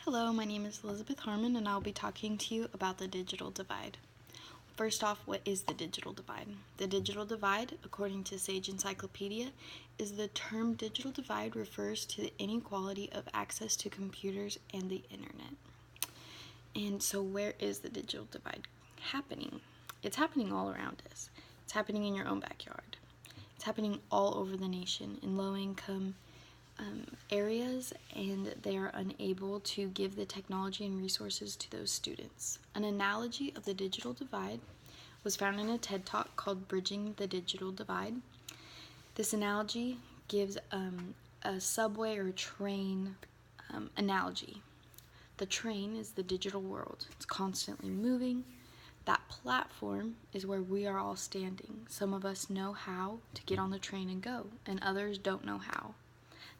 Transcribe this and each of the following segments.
Hello, my name is Elizabeth Harmon, and I'll be talking to you about the digital divide. First off, what is the digital divide? The digital divide, according to Sage Encyclopedia, is the term digital divide refers to the inequality of access to computers and the internet. And so where is the digital divide happening? It's happening all around us. It's happening in your own backyard. It's happening all over the nation in low-income areas, and they are unable to give the technology and resources to those students. An analogy of the digital divide was found in a TED Talk called Bridging the Digital Divide. This analogy gives a subway or train analogy. The train is the digital world. It's constantly moving. That platform is where we are all standing. Some of us know how to get on the train and go, and others don't know how.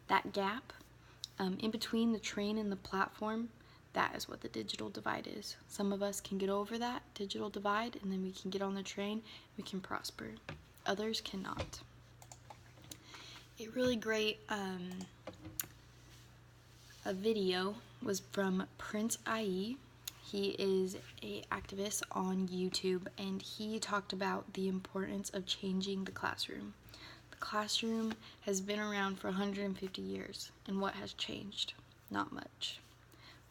That gap in between the train and the platform, that is what the digital divide is. Some of us can get over that digital divide, and then we can get on the train, we can prosper. Others cannot. A really great a video was from Prince IE. He is an activist on YouTube, and he talked about the importance of changing the classroom. The classroom has been around for 150 years, and what has changed? Not much.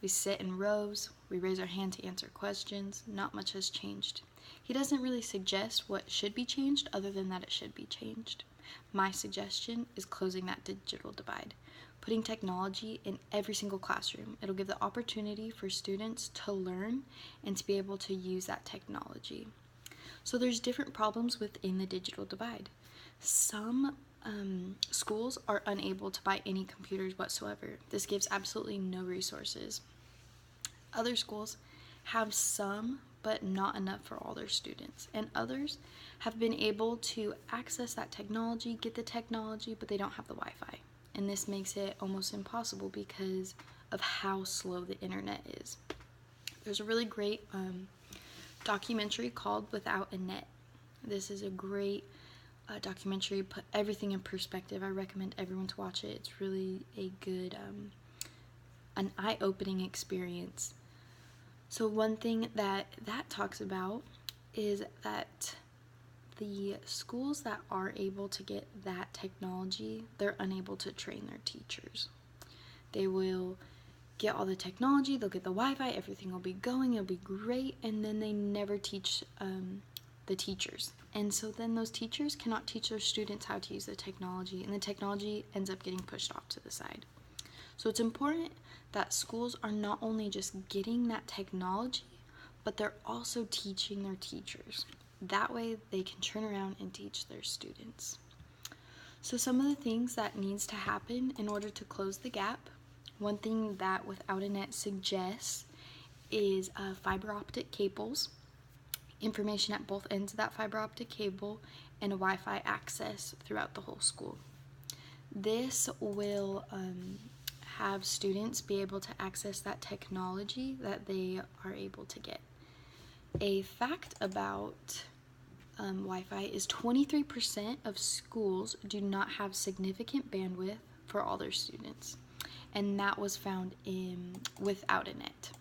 We sit in rows, we raise our hand to answer questions, not much has changed. He doesn't really suggest what should be changed other than that it should be changed. My suggestion is closing that digital divide, putting technology in every single classroom. It'll give the opportunity for students to learn and to be able to use that technology. So there's different problems within the digital divide. Some schools are unable to buy any computers whatsoever. This gives absolutely no resources. Other schools have some, but not enough for all their students. And others have been able to access that technology, get the technology, but they don't have the Wi-Fi. And this makes it almost impossible because of how slow the internet is. There's a really great documentary called Without a Net. This is a great documentary, put everything in perspective. I recommend everyone to watch it. It's really a good, an eye-opening experience. So one thing that talks about is that the schools that are able to get that technology, they're unable to train their teachers. They will get all the technology, they'll get the Wi-Fi, everything will be going, it'll be great, and then they never teach the teachers. And so then those teachers cannot teach their students how to use the technology, and the technology ends up getting pushed off to the side. So it's important that schools are not only just getting that technology, but they're also teaching their teachers. That way they can turn around and teach their students. So some of the things that needs to happen in order to close the gap, one thing that Without a Net suggests is fiber optic cables, information at both ends of that fiber optic cable, and a Wi-Fi access throughout the whole school. This will have students be able to access that technology that they are able to get. A fact about Wi-Fi is 23% of schools do not have significant bandwidth for all their students, and that was found in Without a Net.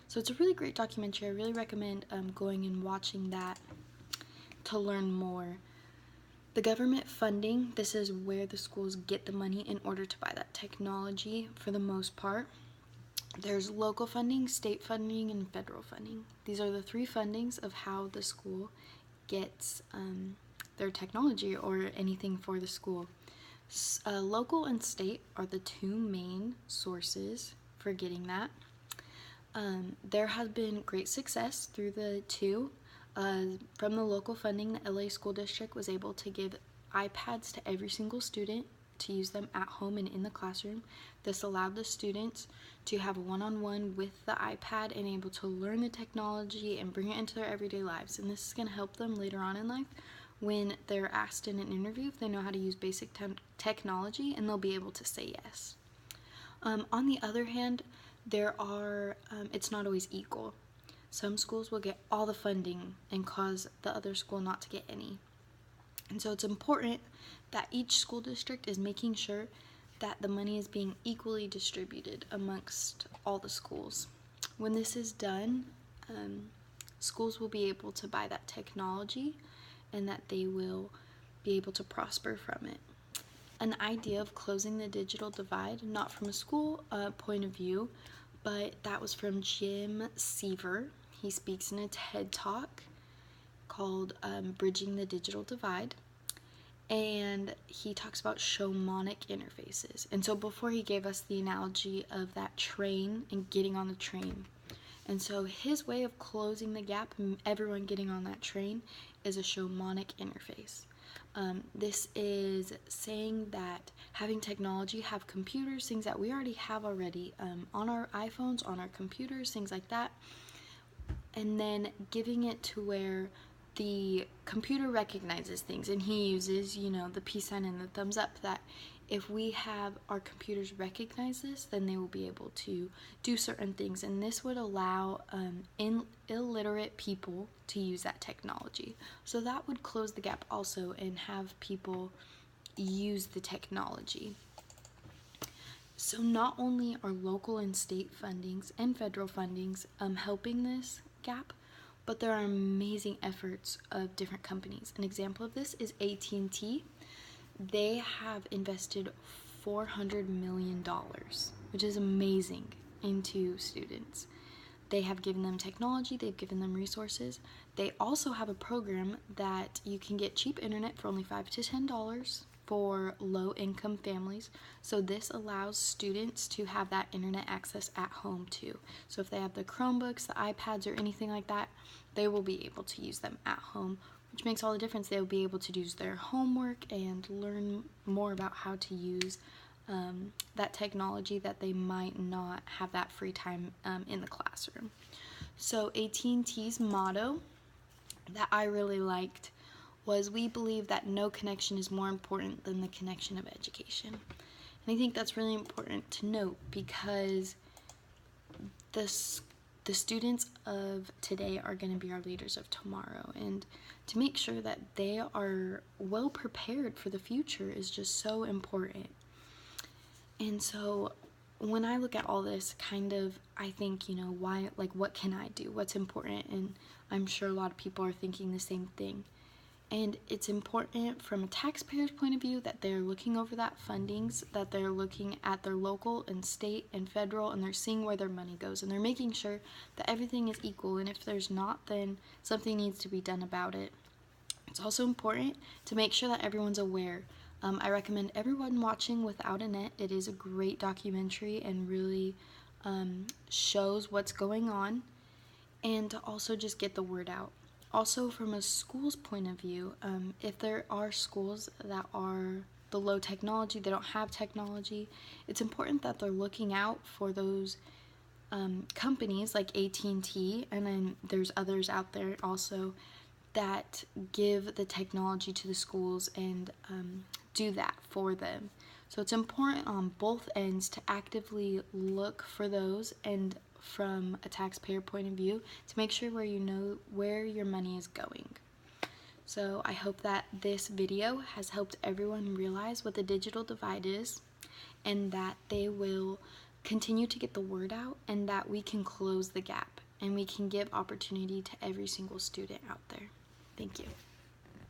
So it's a really great documentary. I really recommend going and watching that to learn more. The government funding, this is where the schools get the money in order to buy that technology for the most part. There's local funding, state funding, and federal funding. These are the three fundings of how the school gets their technology or anything for the school. Local and state are the two main sources for getting that. There has been great success through the two. From the local funding, the LA School District was able to give iPads to every single student to use them at home and in the classroom. This allowed the students to have a one-on-one with the iPad and able to learn the technology and bring it into their everyday lives. And this is going to help them later on in life when they're asked in an interview if they know how to use basic technology, and they'll be able to say yes. On the other hand, it's not always equal. Some schools will get all the funding and cause the other school not to get any. And so it's important that each school district is making sure that the money is being equally distributed amongst all the schools. When this is done, schools will be able to buy that technology and that they will be able to prosper from it. An idea of closing the digital divide, not from a school point of view, but that was from Jim Seaver. He speaks in a TED Talk called Bridging the Digital Divide, and he talks about shamanic interfaces. And so before, he gave us the analogy of that train and getting on the train. And so his way of closing the gap, everyone getting on that train, is a shamanic interface. This is saying that having technology, have computers, things that we already have already on our iPhones, on our computers, things like that, and then giving it to where the computer recognizes things, and he uses, the peace sign and the thumbs up, that if we have our computers recognize this, then they will be able to do certain things, and this would allow illiterate people to use that technology. So that would close the gap also and have people use the technology. So not only are local and state fundings and federal fundings helping this gap, but there are amazing efforts of different companies. An example of this is AT&T. They have invested $400 million, which is amazing, into students. They have given them technology, they've given them resources. They also have a program that you can get cheap internet for only $5 to $10 for low-income families. So this allows students to have that internet access at home too. So if they have the Chromebooks, the iPads, or anything like that, they will be able to use them at home, which makes all the difference. They will be able to do their homework and learn more about how to use that technology that they might not have that free time in the classroom. So AT&T's motto that I really liked was, "We believe that no connection is more important than the connection of education." And I think that's really important to note, because the students of today are going to be our leaders of tomorrow, and to make sure that they are well prepared for the future is just so important. And so when I look at all this, I think, why, what can I do? What's important? And I'm sure a lot of people are thinking the same thing. And it's important from a taxpayer's point of view that they're looking over that fundings, that they're looking at their local and state and federal, and they're seeing where their money goes, and they're making sure that everything is equal, and if there's not, then something needs to be done about it. It's also important to make sure that everyone's aware. I recommend everyone watching Without a Net. It is a great documentary and really shows what's going on, and to also just get the word out. Also, from a school's point of view, if there are schools that are below technology, they don't have technology, it's important that they're looking out for those companies like AT&T, and then there's others out there also that give the technology to the schools and do that for them. So it's important on both ends to actively look for those, and from a taxpayer point of view, to make sure where your money is going. So I hope that this video has helped everyone realize what the digital divide is, and that they will continue to get the word out, and that we can close the gap and we can give opportunity to every single student out there. Thank you.